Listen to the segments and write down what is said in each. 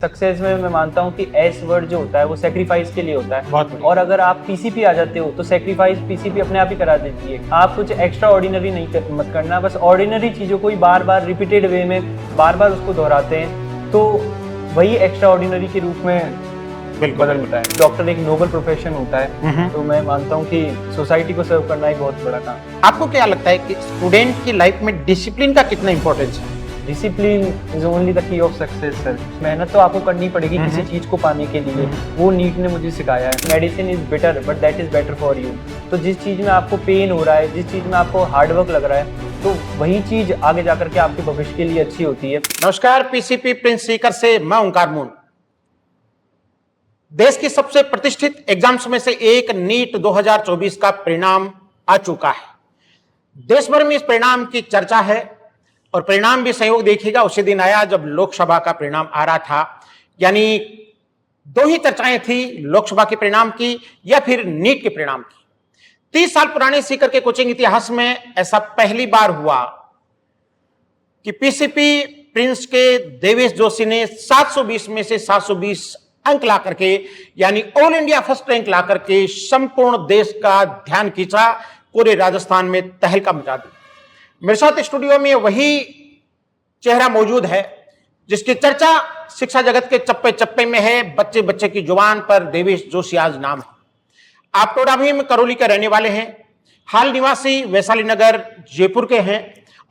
Success में मैं मानता हूँ कि एस वर्ड जो होता है वो सेक्रीफाइस के लिए होता है। बहुत बढ़िया। और अगर आप पीसीपी आ जाते हो तो सेक्रीफाइस पीसीपी अपने आप ही करा देती है। आप कुछ एक्स्ट्रा ऑर्डिनरी मत करना, बस ऑर्डिनरी चीज़ों को ही बार बार रिपीटेड वे में बार बार उसको दोहराते हैं तो वही एक्स्ट्रा ऑर्डिनरी के रूप में बदलता है। डॉक्टर एक नोबल प्रोफेशन होता है, तो मैं मानता हूँ कि सोसाइटी को सर्व करना एक बहुत बड़ा काम। आपको क्या लगता है कि स्टूडेंट की लाइफ में डिसिप्लिन का कितना इंपॉर्टेंस है? Discipline is only the key of success sir. मेहनत तो आपको करनी पड़ेगी किसी चीज को पाने के लिए। वो नीट ने मुझे सिखाया है, medicine is better but that is better for you. तो जिस चीज में आपको पेन हो रहा है, जिस चीज में आपको हार्डवर्क लग रहा है, तो वही चीज आगे जाकर के आपके भविष्य के लिए अच्छी होती है। नमस्कार, पीसीपी प्रिंस सीकर से मैं ओंकार मून। देश की सबसे प्रतिष्ठित एग्जाम्स में से एक नीट 2024 का परिणाम आ चुका है। देश भर में इस परिणाम की चर्चा है और परिणाम भी संयोग देखिएगा उसी दिन आया जब लोकसभा का परिणाम आ रहा था। यानी दो ही चर्चाएं थी, लोकसभा के परिणाम की या फिर नीट के परिणाम की। 30 साल पुराने सीकर के कोचिंग इतिहास में ऐसा पहली बार हुआ कि पीसीपी प्रिंस के देवेश जोशी ने 720 में से 720 अंक ला करके, यानी ऑल इंडिया फर्स्ट रैंक ला करके संपूर्ण देश का ध्यान खींचा, पूरे राजस्थान में तहलका मचा दी। मेरे साथ स्टूडियो में वही चेहरा मौजूद है जिसकी चर्चा शिक्षा जगत के चप्पे चप्पे में है, बच्चे बच्चे की जुबान पर देवेश जोशी आज नाम है। आप टोडा भीम करौली के रहने वाले हैं, हाल निवासी वैशाली नगर जयपुर के हैं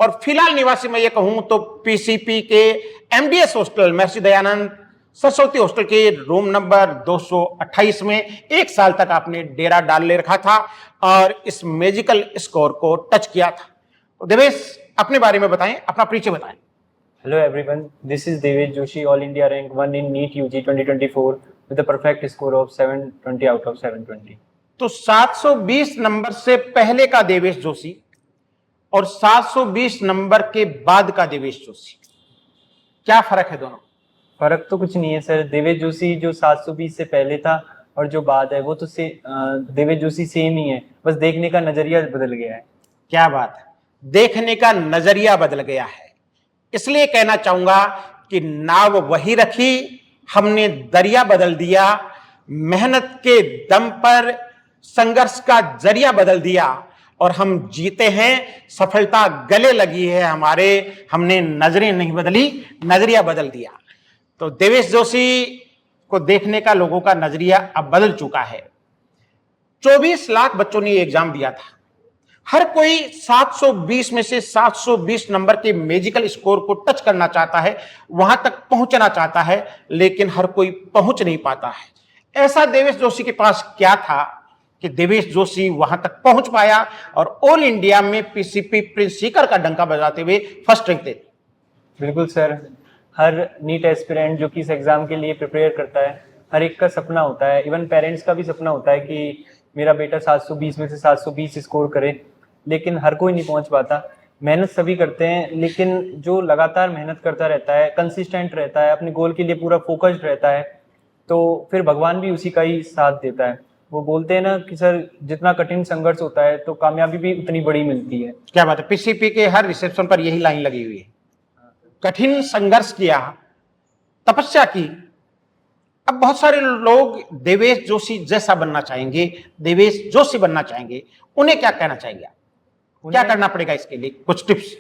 और फिलहाल निवासी मैं ये कहूं तो पीसीपी के MDS hostel Maharshi Dayanand Saraswati hostel के रूम नंबर 228 में 1 साल तक आपने डेरा डाल ले रखा था और इस मैजिकल स्कोर को टच किया था। तो देवेश, अपने बारे में बताएं, अपना परिचय बताएं। Hello everyone, this is Devesh Joshi, all India rank 1 in NEET UG 2024 with a perfect score of 720 out of 720। तो 720 नंबर से पहले का देवेश जोशी और 720 नंबर के बाद का देवेश जोशी, क्या फर्क है दोनों? फर्क तो कुछ नहीं है सर। देवेश जोशी जो 720 से पहले था और जो बाद है वो तो देवेश जोशी सेम ही है, बस देखने का नजरिया बदल गया है। क्या बात है, देखने का नजरिया बदल गया है। इसलिए कहना चाहूंगा कि नाव वही रखी, हमने दरिया बदल दिया। मेहनत के दम पर संघर्ष का जरिया बदल दिया और हम जीते हैं। सफलता गले लगी है हमारे, हमने नजरें नहीं बदली, नजरिया बदल दिया। तो देवेश जोशी को देखने का लोगों का नजरिया अब बदल चुका है। 24 लाख बच्चों ने एग्जाम दिया था। हर कोई 720 में से 720 नंबर के मैजिकल स्कोर को टच करना चाहता है, वहां तक पहुंचना चाहता है, लेकिन हर कोई पहुंच नहीं पाता है। ऐसा देवेश जोशी के पास क्या था कि देवेश जोशी वहां तक पहुंच पाया और ऑल इंडिया में पीसीपी प्रिंस सीकर का डंका बजाते हुए फर्स्ट रैंक थे? बिल्कुल सर, हर नीट एस्पिरेंट जो कि इस एग्जाम के लिए प्रिपेयर करता है, हर एक का सपना होता है, इवन पेरेंट्स का भी सपना होता है कि मेरा बेटा 720 में से 720 स्कोर करे, लेकिन हर कोई नहीं पहुंच पाता। मेहनत सभी करते हैं, लेकिन जो लगातार मेहनत करता रहता है, कंसिस्टेंट रहता है, अपने गोल के लिए पूरा फोकस्ड रहता है, तो फिर भगवान भी उसी का ही साथ देता है। वो बोलते हैं ना कि सर जितना कठिन संघर्ष होता है तो कामयाबी भी उतनी बड़ी मिलती है। क्या बात है, पीसीपी के हर रिसेप्शन पर यही लाइन लगी हुई है। कठिन संघर्ष किया, तपस्या की। अब बहुत सारे लोग देवेश जोशी जैसा बनना चाहेंगे, देवेश जोशी बनना चाहेंगे, उन्हें क्या कहना चाहेंगे आप? क्या करना पड़ेगा इसके लिए? कुछ टिप्स?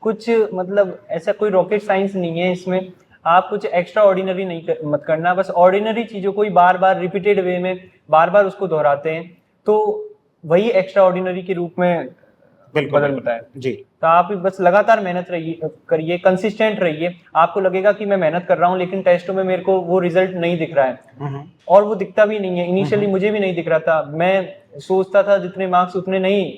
कुछ मतलब ऐसा कोई रॉकेट साइंस नहीं है इसमें। आप कुछ एक्स्ट्रा ऑर्डिनरी मत करना, बस ऑर्डिनरी चीजों को ही बार बार रिपीटेड वे में बार बार उसको दोहराते हैं तो वही एक्स्ट्रा ऑर्डिनरी के रूप में बदलता है जी। तो आप बस लगातार मेहनत करिए, कंसिस्टेंट रहिए। आपको लगेगा कि मैं मेहनत कर रहा हूँ, लेकिन टेस्टों में मेरे को वो रिजल्ट नहीं दिख रहा है और वो दिखता भी नहीं है। इनिशियली मुझे भी नहीं दिख रहा था, मैं सोचता था जितने मार्क्स उतने नहीं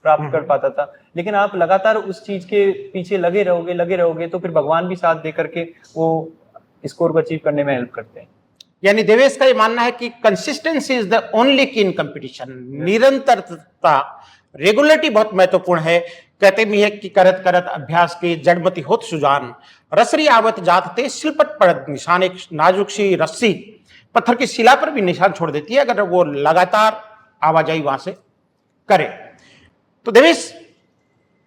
प्राप्त कर पाता था, लेकिन आप लगातार उस चीज के पीछे लगे रहोगे तो फिर भगवान भी साथ दे करके वो स्कोर को अचीव करने में हेल्प करते हैं। यानी देवेश का ये मानना है कि कंसिस्टेंसी इज द ओनली की इन कंपटीशन। निरंतरता, रेगुलरिटी बहुत महत्वपूर्ण है। कहते भी है कि करत करत अभ्यास के जड़मति होत सुजान, रसरी आवत जात ते शिलपट पड़त निशान। एक नाजुक सी रस्सी पत्थर की शिला पर भी निशान छोड़ देती है अगर वो लगातार आवाजाही वहां से करे। तो देवेश,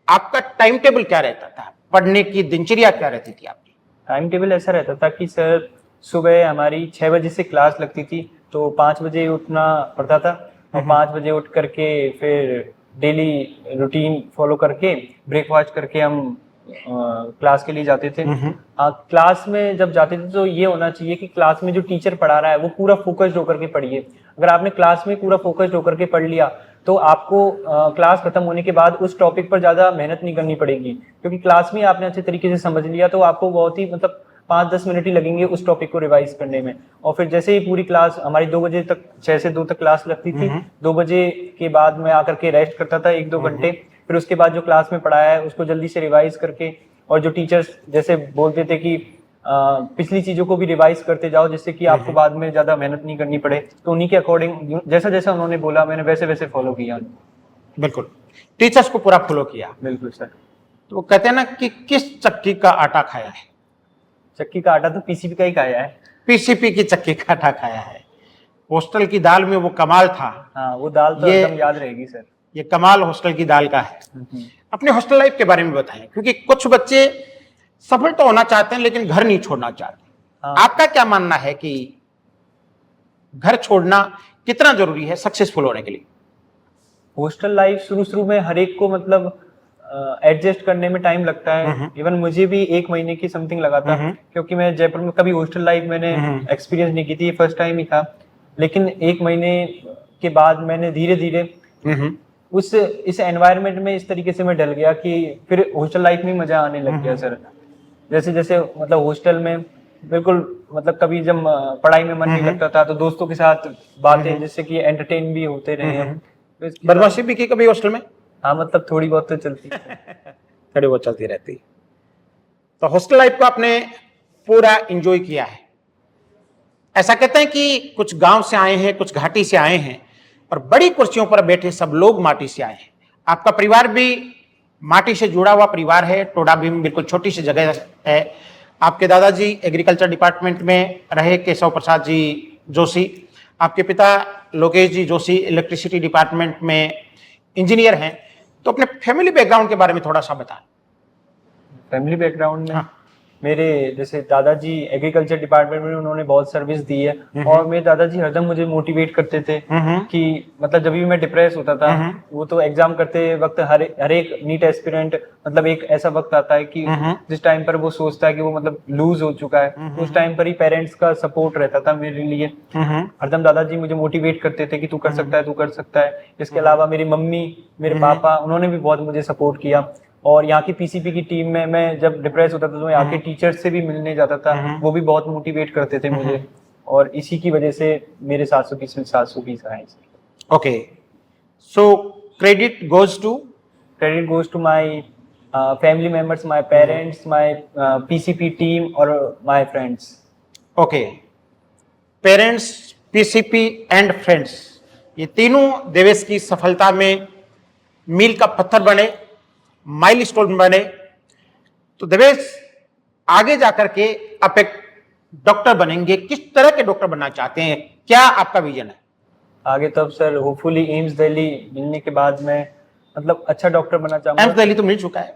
आपका टाइम टेबल क्या रहता था? पढ़ने की दिनचर्या क्या रहती थी आपकी? टाइम टेबल ऐसा रहता था कि सर सुबह हमारी 6 बजे से क्लास लगती थी, तो 5 बजे उठना पड़ता था और 5 बजे उठ करके फिर डेली रूटीन फॉलो करके ब्रेकफास्ट करके हम क्लास के लिए जाते थे। क्लास में जब जाते थे तो ये होना चाहिए कि क्लास में जो टीचर पढ़ा रहा है वो पूरा फोकस्ड होकर के पढ़िए। अगर आपने क्लास में पूरा फोकस्ड होकर के पढ़ लिया तो आपको क्लास खत्म होने के बाद उस टॉपिक पर ज़्यादा मेहनत नहीं करनी पड़ेगी, क्योंकि क्लास में आपने अच्छे तरीके से समझ लिया तो आपको बहुत ही मतलब 5-10 मिनट ही लगेंगे उस टॉपिक को रिवाइज करने में। और फिर जैसे ही पूरी क्लास हमारी 2 बजे तक 6 से 2 तक क्लास लगती थी, 2 बजे के बाद मैं आकर के रेस्ट करता था 1-2 घंटे, फिर उसके बाद जो क्लास में पढ़ाया है उसको जल्दी से रिवाइज करके, और जो टीचर्स जैसे बोलते थे कि पिछली चीज़ों को भी रिवाइज करते जाओ जिससे कि आपको बाद में ज़्यादा मेहनत नहीं करनी पड़े, तो उन्हीं के अकॉर्डिंग जैसा जैसा उन्होंने बोला मैंने वैसे वैसे फॉलो किया। बिल्कुल, टीचर्स को पूरा फॉलो किया। बिल्कुल सर। तो वो कहते हैं ना कि किस चक्की का आटा खाया है? चक्की का आटा तो पीसीपी का ही खाया है। पीसीपी की चक्की का आटा खाया है। हॉस्टल की दाल में वो कमाल था। हाँ, वो दाल तो एकदम याद रहेगी सर। ये कमाल हॉस्टल की दाल का है। अपने हॉस्टल लाइफ के बारे में बताएं, क्योंकि कुछ बच्चे सफल तो होना चाहते हैं लेकिन घर नहीं छोड़ना चाहते। हाँ। आपका क्या मानना है कि घर छोड़ना कितना जरूरी है सक्सेसफुल होने के लिए? हॉस्टल लाइफ शुरू में हर एक को मतलब एडजस्ट करने में टाइम लगता है। इवन मुझे भी 1 महीने की समथिंग लगा था, क्योंकि मैं जयपुर में कभी हॉस्टल लाइफ मैंने एक्सपीरियंस नहीं की थी, फर्स्ट टाइम ही था। लेकिन 1 महीने के बाद मैंने धीरे धीरे इस एनवायरनमेंट में इस तरीके से मैं ढल गया कि फिर हॉस्टल लाइफ में मजा आने लग गया सर। जैसे जैसे मतलब हॉस्टल में बिल्कुल मतलब कभी जब पढ़ाई में मन नहीं लगता था तो दोस्तों के साथ बातें जिससे कि एंटरटेन भी होते रहे हैं। तो बदमाशी भी की कभी हॉस्टल में? हाँ, मतलब थोड़ी बहुत तो चलती थोड़ी बहुत चलती रहती। तो हॉस्टल लाइफ को आपने पूरा एंजॉय किया है। ऐसा कहते हैं कि कुछ गांव से आए हैं, कुछ घाटी से आए हैं, और बड़ी कुर्सियों पर बैठे सब लोग माटी से आए हैं। आपका परिवार भी माटी से जुड़ा हुआ परिवार है। टोडा भीम बिल्कुल छोटी सी जगह है। आपके दादाजी एग्रीकल्चर डिपार्टमेंट में रहे, केशव प्रसाद जी जोशी। आपके पिता लोकेश जी जोशी इलेक्ट्रिसिटी डिपार्टमेंट में इंजीनियर हैं। तो अपने फैमिली बैकग्राउंड के बारे में थोड़ा सा बताएं। फैमिली बैकग्राउंड में हाँ। मेरे जैसे दादाजी एग्रीकल्चर डिपार्टमेंट में उन्होंने बहुत सर्विस दी है, और मेरे दादाजी हरदम मुझे मोटिवेट करते थे कि मतलब जब भी मैं डिप्रेस होता था, वो तो एग्जाम करते वक्त हर एक नीट एस्पिरेंट मतलब एक ऐसा वक्त आता है कि जिस टाइम पर वो सोचता है कि वो मतलब लूज हो चुका है, उस टाइम पर ही पेरेंट्स का सपोर्ट रहता था मेरे लिए। हरदम दादाजी मुझे मोटिवेट करते थे कि तू कर सकता है, तू कर सकता है। इसके अलावा मेरी मम्मी, मेरे पापा, उन्होंने भी बहुत मुझे सपोर्ट किया। और यहाँ की पीसीपी की टीम में मैं जब डिप्रेस होता था तो यहाँ के टीचर्स से भी मिलने जाता था, वो भी बहुत मोटिवेट करते थे मुझे, और इसी की वजह से मेरे 720 आए। Okay, so credit goes to my family members, my parents, my PCP team और my friends. Okay, parents, PCP and friends, ये तीनों देवेश की सफलता में मील का पत्थर बने, माइलस्टोन बने। तो देवेश, आगे जाकर के आप एक डॉक्टर बनेंगे। किस तरह के डॉक्टर बनना चाहते हैं? क्या आपका विजन है आगे? तो अब सर होपफुली एम्स दिल्ली मिलने के बाद मैं मतलब अच्छा डॉक्टर बनना चाहूंगा। एम्स दिल्ली तो मिल चुका है,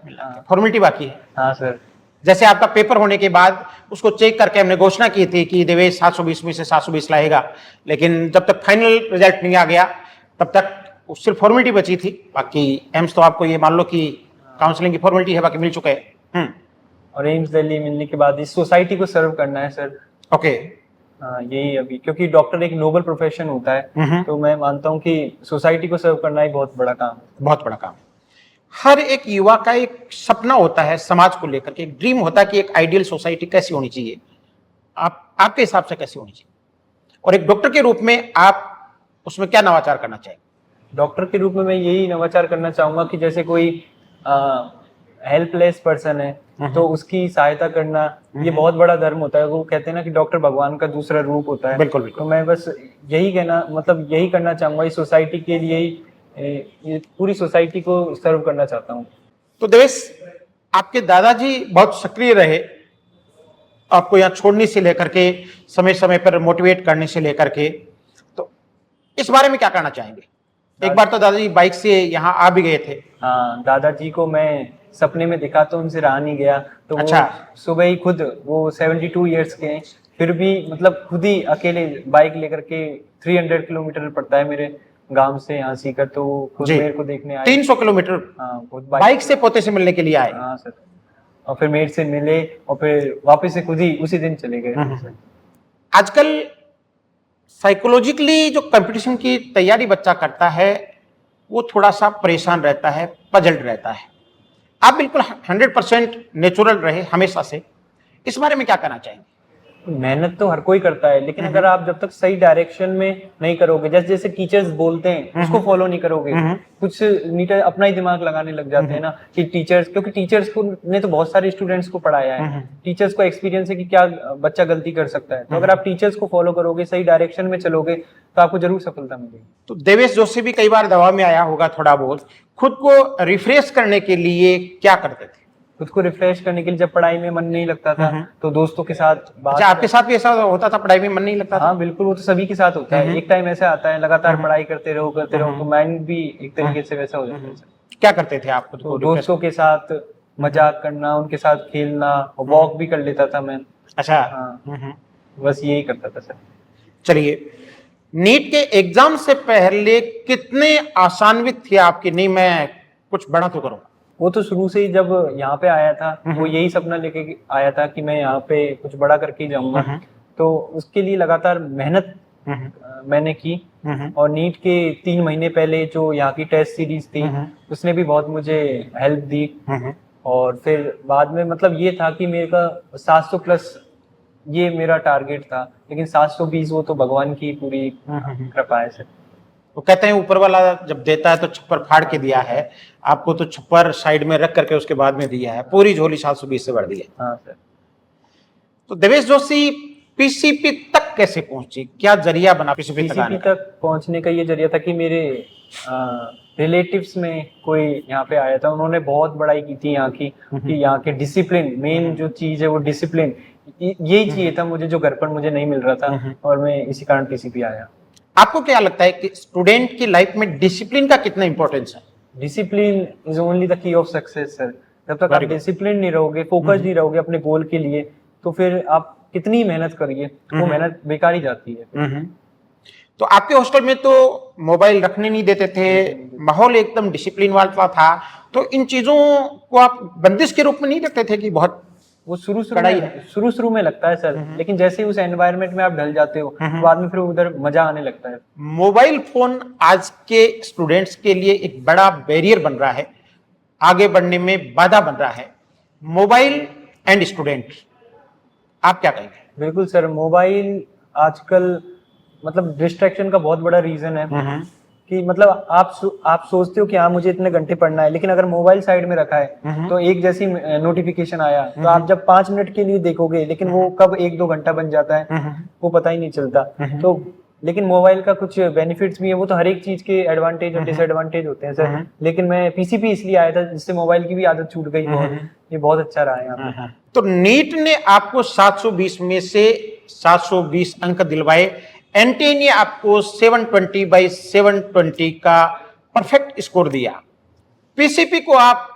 फॉर्मेलिटी बाकी है। हाँ सर। जैसे आपका पेपर होने के बाद उसको चेक करके हमने घोषणा की थी कि देवेश 720 में से 720 लाएगा, लेकिन जब तक फाइनल रिजल्ट नहीं आ गया तब तक सिर्फ फॉर्मेलिटी बची थी। बाकी एम्स तो आपको ये मान लो कि काउंसलिंग की फॉर्मेलिटी है, बाकी मिल चुके हैं। और एम्स दिल्ली मिलने के बाद इस सोसाइटी को सर्व करना है सर। ओके। हाँ, यही अभी, क्योंकि डॉक्टर एक नोबल प्रोफेशन होता है, तो मैं मानता हूँ कि सोसाइटी को सर्व करना ही बहुत बड़ा काम है। बहुत बड़ा काम है। हर एक युवा का एक सपना होता है समाज को लेकर के, एक ड्रीम होता है कि एक आइडियल सोसाइटी कैसी होनी चाहिए। आपके हिसाब से कैसी होनी चाहिए, और एक डॉक्टर के रूप में आप उसमें क्या नवाचार करना चाहिए? डॉक्टर के रूप में मैं यही नवाचार करना चाहूंगा कि जैसे कोई हेल्पलेस पर्सन है तो उसकी सहायता करना, ये बहुत बड़ा धर्म होता है। वो कहते हैं ना कि डॉक्टर भगवान का दूसरा रूप होता है। बिल्कुल, बिल्कुल। तो मैं बस यही करना चाहूंगा इस सोसाइटी के लिए ही, ये पूरी सोसाइटी को सर्व करना चाहता हूँ। तो देवेश, आपके दादाजी बहुत सक्रिय रहे, आपको यहाँ छोड़ने से लेकर के समय समय पर मोटिवेट करने से लेकर के, तो इस बारे में क्या कहना चाहेंगे? एक बार तो दादाजी बाइक से यहाँ आ भी गए थे। हाँ, दादाजी को मैं सपने में दिखा तो उनसे रहा नहीं गया। तो अच्छा। वो सुबह ही खुद, वो 72 इयर्स के हैं, फिर भी मतलब खुद ही अकेले बाइक लेकर के 300 किलोमीटर पड़ता है मेरे गांव से यहाँ सीकर, तो खुद जी। मेरे को देखने आए। 300 किलोमीटर हाँ, खुद बाइक से पोते से मिलने के लिए आए। हाँ सर, और फिर मेरे से मिले और फिर वापस से खुद ही उसी दिन चले गए। आजकल साइकोलॉजिकली जो कंपटीशन की तैयारी बच्चा करता है वो थोड़ा सा परेशान रहता है, पजल्ड रहता है। आप बिल्कुल 100% नेचुरल रहे हमेशा से, इस बारे में क्या कहना चाहेंगे? मेहनत तो हर कोई करता है, लेकिन अगर आप जब तक सही डायरेक्शन में नहीं करोगे, जैसे जैसे टीचर्स बोलते हैं उसको फॉलो नहीं करोगे, कुछ नीटर अपना ही दिमाग लगाने लग जाते हैं ना कि टीचर्स, क्योंकि टीचर्स को ने तो बहुत सारे स्टूडेंट्स को पढ़ाया है, टीचर्स को एक्सपीरियंस है कि क्या बच्चा गलती कर सकता है। तो अगर आप टीचर्स को फॉलो करोगे, सही डायरेक्शन में चलोगे, तो आपको जरूर सफलता मिलेगी। तो देवेश जोशी भी कई बार दबाव में आया होगा थोड़ा बहुत, खुद को रिफ्रेश करने के लिए क्या करते थे? खुद को रिफ्रेश करने के लिए जब पढ़ाई में मन नहीं लगता था तो दोस्तों के साथ बात। अच्छा, आपके साथ भी ऐसा होता था, पढ़ाई में मन नहीं लगता था? हाँ बिल्कुल, वो तो सभी के साथ होता है। एक टाइम ऐसा आता है लगातार पढ़ाई करते रहो तो माइंड भी एक तरीके से वैसा हो जाता है। क्या करते थे आप खुद को? तो दोस्तों के साथ मजाक करना, उनके साथ खेलना, और वॉक भी कर लेता था मैं। अच्छा। हाँ, बस यही करता था सर। चलिए, नीट के एग्जाम से पहले कितने आशान्वित थे आपकी, नहीं मैं कुछ बड़ा तो करूं? वो तो शुरू से ही जब यहाँ पे आया था वो यही सपना लेके आया था कि मैं यहाँ पे कुछ बड़ा करके ही जाऊंगा। तो उसके लिए लगातार मेहनत मैंने की, और नीट के 3 महीने पहले जो यहाँ की टेस्ट सीरीज थी उसने भी बहुत मुझे हेल्प दी। और फिर बाद में मतलब ये था कि मेरे का 700 प्लस ये मेरा टारगेट था, लेकिन 720 वो तो भगवान की पूरी कृपा है सर। वो कहते हैं ऊपर वाला जब देता है तो छप्पर फाड़ के दिया है, आपको तो छप्पर साइड में रख करके उसके बाद में दिया है, पूरी झोली 720 से भर दी है। हाँ सर। तो देवेश जोशी पीसीपी तक कैसे पहुंची, क्या जरिया बना पीसीपी तक पहुंचने का? ये जरिया था कि मेरे रिलेटिव्स में कोई यहाँ पे आया था, उन्होंने बहुत बड़ाई की थी यहाँ की, कि यहाँ के डिसिप्लिन, मेन जो चीज है वो डिसिप्लिन, यही चाहिए था मुझे जो घर पर मुझे नहीं मिल रहा था, और मैं इसी कारण पीसीपी आया। आपको क्या लगता है कि स्टूडेंट की लाइफ में डिसिप्लिन का कितना इंपॉर्टेंस है? Discipline is only the key of success sir. जब तक आप डिसिप्लिन नहीं रहोगे, फोकस नहीं रहोगे अपने गोल के लिए, तो फिर आप कितनी मेहनत करिए वो मेहनत बेकार ही जाती है। तो आपके हॉस्टल में तो मोबाइल रखने नहीं देते थे, माहौल एकदम डिसिप्लिन वाला था, तो इन चीजों को आप बंदिश के रूप में नहीं रखते थे कि बहुत वो शुरू में लगता है सर, लेकिन जैसे ही उस एनवायरनमेंट में आप ढल जाते हो तो बाद में फिर उधर मजा आने लगता है। मोबाइल फोन आज के स्टूडेंट्स के लिए एक बड़ा बैरियर बन रहा है, आगे बढ़ने में बाधा बन रहा है। मोबाइल एंड स्टूडेंट, आप क्या कहेंगे? बिल्कुल सर, मोबाइल आजकल मतलब डिस्ट्रैक्शन का बहुत बड़ा रीजन है कि मतलब आप सोचते हो कि हाँ मुझे इतने घंटे पढ़ना है, लेकिन अगर मोबाइल साइड में रखा है तो एक जैसी नोटिफिकेशन आया तो आप जब 5 मिनट के लिए देखोगे, लेकिन वो कब 1-2 घंटा बन जाता है वो पता ही नहीं चलता। तो लेकिन मोबाइल का कुछ बेनिफिट्स भी है, वो तो हर एक चीज के एडवांटेज और डिसएडवांटेज होते हैं सर, लेकिन मैं पीसीपी इसलिए आया था जिससे मोबाइल की भी आदत छूट गई। ये बहुत अच्छा रहा है यहाँ पे। तो नीट ने आपको 720 में से 720 अंक दिलवाए, एनटीए ने आपको 720/720 का परफेक्ट स्कोर दिया। पीसीपी को आप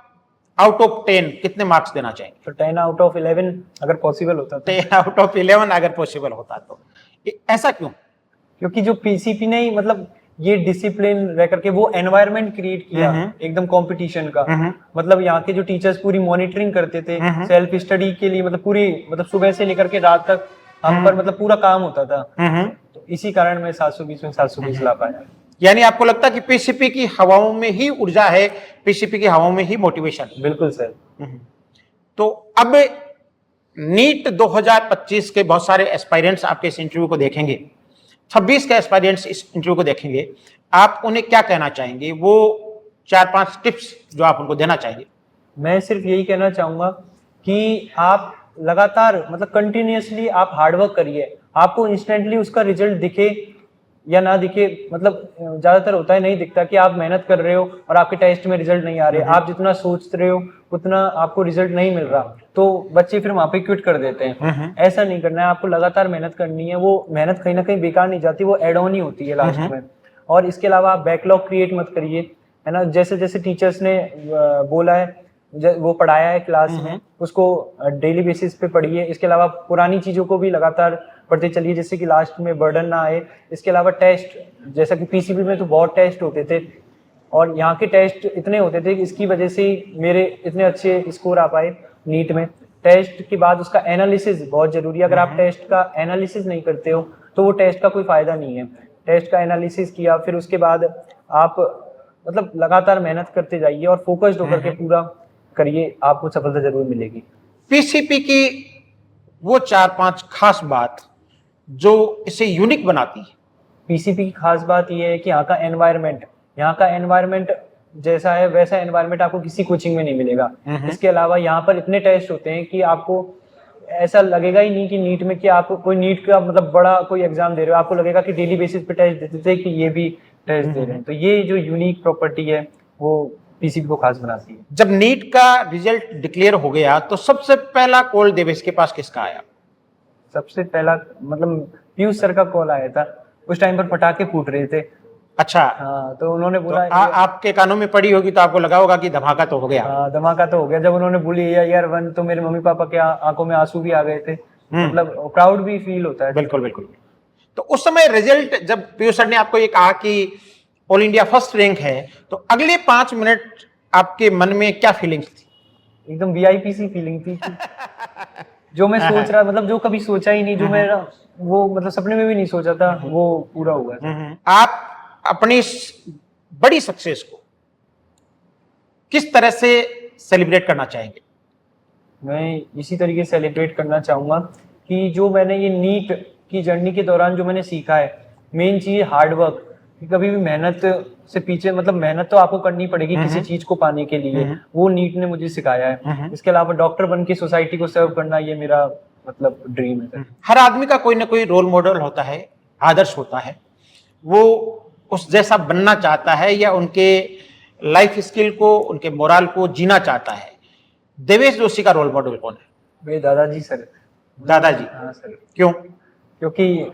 आउट ऑफ 10 कितने मार्क्स देना चाहेंगे? तो 10 आउट ऑफ 11 अगर पॉसिबल होता तो। 10 आउट ऑफ 11 अगर पॉसिबल होता तो। ऐसा क्यों? क्योंकि जो पीसीपी ने ही मतलब ये डिसिप्लिन रह करके वो एनवायरनमेंट क्रिएट किया एकदम कंपटीशन का। मतलब यहाँ के जो टीचर्स पूरी मॉनिटरिंग करते थे सेल्फ स्टडी के लिए, मतलब पूरी मतलब सुबह से लेकर के रात तक हम पर मतलब पूरा काम होता था। तो इसी कारण मैं 720 में 720 ला पाया। यानी आपको लगता है कि पीसीपी की हवाओं में ही ऊर्जा है, पीसीपी की हवाओं में ही मोटिवेशन? बिल्कुल सर। तो अब नीट 2025 के बहुत सारे एस्पायरेंट्स आपके इस इंटरव्यू को देखेंगे, 26 के एस्पायरेंट्स इस इंटरव्यू को देखेंगे, आप उन्हें क्या कहना चाहेंगे? वो 4-5 टिप्स जो आप उनको देना चाहेंगे। मैं सिर्फ यही कहना चाहूंगा कि आप लगातार मतलब कंटिन्यूअसली आप हार्डवर्क करिए। आपको इंस्टेंटली उसका रिजल्ट दिखे या ना दिखे, मतलब ज्यादातर होता है नहीं दिखता कि आप मेहनत कर रहे हो और आपके टेस्ट में रिजल्ट नहीं आ रहे, आप जितना सोच रहे हो उतना आपको रिजल्ट नहीं मिल रहा, तो बच्चे फिर वहां पे क्विट कर देते हैं। ऐसा नहीं करना है, आपको लगातार मेहनत करनी है। वो मेहनत कहीं ना कहीं बेकार नहीं जाती, वो एड ऑन ही होती है लास्ट में। और इसके अलावा आप बैकलॉग क्रिएट मत करिए, है ना। जैसे जैसे टीचर्स ने बोला है वो पढ़ाया है क्लास में, उसको डेली बेसिस पे पढ़िए। इसके अलावा पुरानी चीज़ों को भी लगातार पढ़ते चलिए, जिससे कि लास्ट में बर्डन ना आए। इसके अलावा टेस्ट, जैसा कि पीसीबी में तो बहुत टेस्ट होते थे और यहाँ के टेस्ट इतने होते थे कि इसकी वजह से मेरे इतने अच्छे स्कोर आ पाए नीट में। टेस्ट के बाद उसका एनालिसिस बहुत जरूरी है। अगर आप टेस्ट का एनालिसिस नहीं करते हो तो वो टेस्ट का कोई फायदा नहीं है। टेस्ट का एनालिसिस किया, फिर उसके बाद आप मतलब लगातार मेहनत करते जाइए और फोकस्ड होकर के पूरा करिए, आपको सफलता जरूर मिलेगी। पीसीपी की वो 4-5 खास बात जो इसे यूनिक बनाती है। पीसीपी की खास बात यह है कि यहाँ का एनवायरनमेंट जैसा है वैसा एनवायरनमेंट आपको किसी कोचिंग में नहीं मिलेगा। इसके अलावा यहाँ पर इतने टेस्ट होते हैं कि आपको ऐसा लगेगा ही नहीं कि नीट में कि आप कोई नीट का मतलब बड़ा कोई एग्जाम दे रहे हो, आपको लगेगा कि डेली बेसिस पे टेस्ट देते थे कि ये भी टेस्ट दे रहे हैं। तो ये जो यूनिक प्रॉपर्टी है वो पीसीबी को खास बनाती है। जब नीट का रिजल्ट डिक्लेयर हो गया तो सबसे पहला कॉल देवेश के पास किसका आया? सबसे पहला मतलब पीयूष सर का कॉल आया था। उस टाइम पर पटाखे फूट रहे थे। अच्छा। हाँ, तो उन्होंने बोला आपके कानों में पड़ी होगी तो आपको लगा होगा कि धमाका तो हो गया। हाँ, धमाका तो हो गया। जब उन्होंने बोली यार 1 तो मेरे मम्मी पापा के आंखों में आंसू भी आ गए थे। मतलब प्राउड भी फील होता है। बिल्कुल बिल्कुल। तो उस समय रिजल्ट जब पीयूष सर ने आपको ये कहा कि ऑल इंडिया फर्स्ट रैंक है, तो अगले 5 मिनट आपके मन में क्या फीलिंग्स थी? एकदम वीआईपी सी फीलिंग थी। जो मैं सोच रहा, मतलब जो कभी सोचा ही नहीं, जो मैं वो मतलब सपने में भी नहीं सोचा था, वो पूरा हुआ। आप अपनी इस बड़ी सक्सेस को किस तरह से सेलिब्रेट करना चाहेंगे? मैं इसी तरीके से सेलिब्रेट करना चाहूंगा कि जो मैंने ये नीट की जर्नी के दौरान जो मैंने सीखा है, मेन चीज हार्ड वर्क। कभी भी मेहनत से पीछे, मतलब मेहनत तो आपको करनी पड़ेगी किसी चीज को पाने के लिए, वो नीट ने मुझे सिखाया है। इसके अलावा डॉक्टर बन के सोसाइटी को सर्व करना, ये मेरा मतलब ड्रीम है। हर आदमी का कोई ना कोई रोल मॉडल होता है, आदर्श होता है, वो उस जैसा बनना चाहता है या उनके लाइफ स्किल को, उनके मोरल को जीना चाहता है। देवेश जोशी का रोल मॉडल कौन है? मेरे दादाजी सर। दादाजी? हाँ सर। क्यों? क्योंकि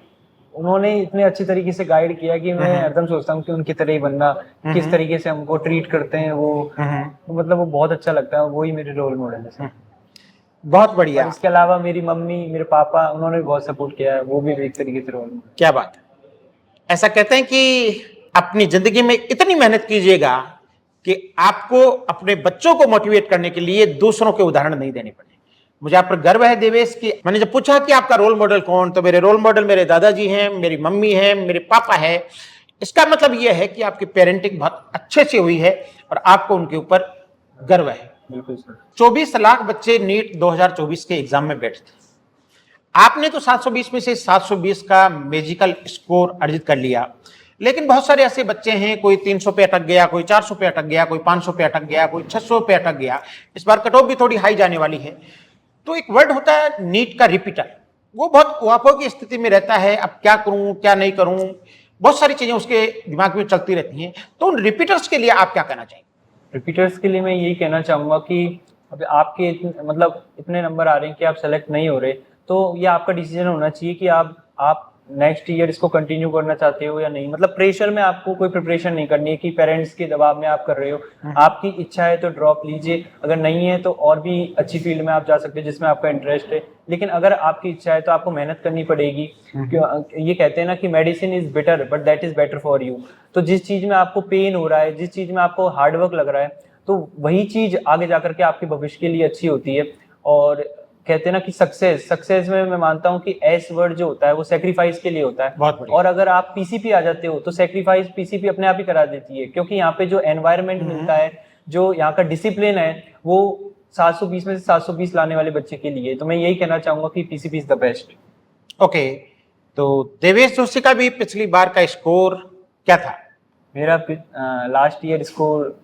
उन्होंने इतने अच्छे तरीके से गाइड किया कि मैं हरदम सोचता हूँ कि उनकी तरह ही बनना। किस तरीके से हमको ट्रीट करते हैं वो, मतलब वो बहुत अच्छा लगता है। वही मेरे रोल मॉडल है सर। बहुत बढ़िया। इसके अलावा मेरी मम्मी, मेरे पापा, उन्होंने भी बहुत सपोर्ट किया है, वो भी एक तरीके से रोल मॉडल। क्या बात है। ऐसा कहते हैं कि अपनी जिंदगी में इतनी मेहनत कीजिएगा कि आपको अपने बच्चों को मोटिवेट करने के लिए दूसरों के उदाहरण नहीं देने पड़े। मुझे आप पर गर्व है देवेश कि मैंने जब पूछा कि आपका रोल मॉडल कौन, तो मेरे रोल मॉडल मेरे दादाजी हैं, मेरी मम्मी है, मेरे पापा है। इसका मतलब यह है कि आपकी पेरेंटिंग बहुत अच्छे से हुई है और आपको उनके ऊपर गर्व है। बिल्कुल सर। 24 लाख बच्चे नीट 2024 के एग्जाम में बैठे थे। आपने तो 720 में से 720 का मैजिकल स्कोर अर्जित कर लिया, लेकिन बहुत सारे ऐसे बच्चे हैं, कोई 300 पे अटक गया, कोई 400 पे अटक गया, कोई 500 पे अटक गया, कोई 600 पे अटक गया। इस बार कट ऑफ भी थोड़ी हाई जाने वाली है। तो एक वर्ड होता है नीट का रिपीटर, वो बहुत वापो की स्थिति में रहता है। अब क्या करूं, क्या नहीं करूं, बहुत सारी चीजें उसके दिमाग में चलती रहती हैं। तो उन रिपीटर्स के लिए आप क्या कहना चाहेंगे? रिपीटर्स के लिए मैं यही कहना चाहूंगा कि अब आपके मतलब इतने नंबर आ रहे हैं कि आप सेलेक्ट नहीं हो रहे, तो ये आपका डिसीजन होना चाहिए कि आप नेक्स्ट ईयर इसको कंटिन्यू करना चाहते हो या नहीं। मतलब प्रेशर में आपको कोई प्रिपरेशन नहीं करनी है कि पेरेंट्स के दबाव में आप कर रहे हो। आपकी इच्छा है तो ड्रॉप लीजिए, अगर नहीं है तो और भी अच्छी फील्ड में आप जा सकते हो जिसमें आपका इंटरेस्ट है। लेकिन अगर आपकी इच्छा है तो आपको मेहनत करनी पड़ेगी। ये कहते हैं ना कि medicine is bitter but that is better for you. तो जिस चीज में आपको पेन हो रहा है, जिस चीज में आपको हार्डवर्क लग रहा है, तो वही चीज आगे जाकर के आपके भविष्य के लिए अच्छी होती है। और कहते हैं ना कि सक्सेस में मैं मानता हूँ कि एस वर्ड जो होता है वो सेक्रीफाइस के लिए होता है। बहुत बढ़िया। और अगर आप पीसीपी आ जाते हो तो सेक्रीफाइस पीसीपी अपने आप ही करा देती है, क्योंकि यहाँ पे जो एनवायरनमेंट मिलता है, जो यहाँ का डिसिप्लिन है, वो 720 में से 720 लाने वाले बच्चे के लिए। तो मैं यही कहना चाहूंगा कि PCP is the best. Okay, तो देवेश जोशी का भी पिछली बार का स्कोर क्या था? मेरा लास्ट ईयर स्कोर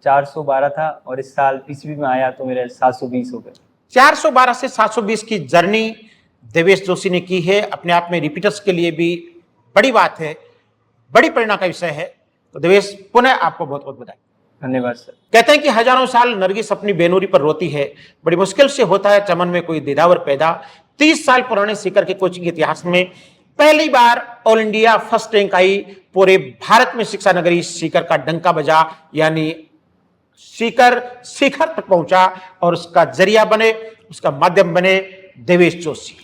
412 था और इस साल पीसीपी में आया तो मेरे 720 हो गए। 412 से 720 की जर्नी देवेश जोशी ने की है। अपने आप में रिपीटर्स के लिए भी बड़ी बात है, बड़ी प्रेरणा का विषय है। तो देवेश, पुनः आपको बहुत बहुत बधाई। धन्यवाद सर। कहते हैं कि हजारों साल नरगिस अपनी बेनूरी पर रोती है, बड़ी मुश्किल से होता है चमन में कोई दिदावर पैदा। 30 साल पुराने सीकर के कोचिंग इतिहास में पहली बार ऑल इंडिया फर्स्ट रैंक आई। पूरे भारत में शिक्षा नगरी सीकर का डंका बजा, यानी सीकर शिखर तक पहुंचा और उसका जरिया बने, उसका माध्यम बने देवेश जोशी।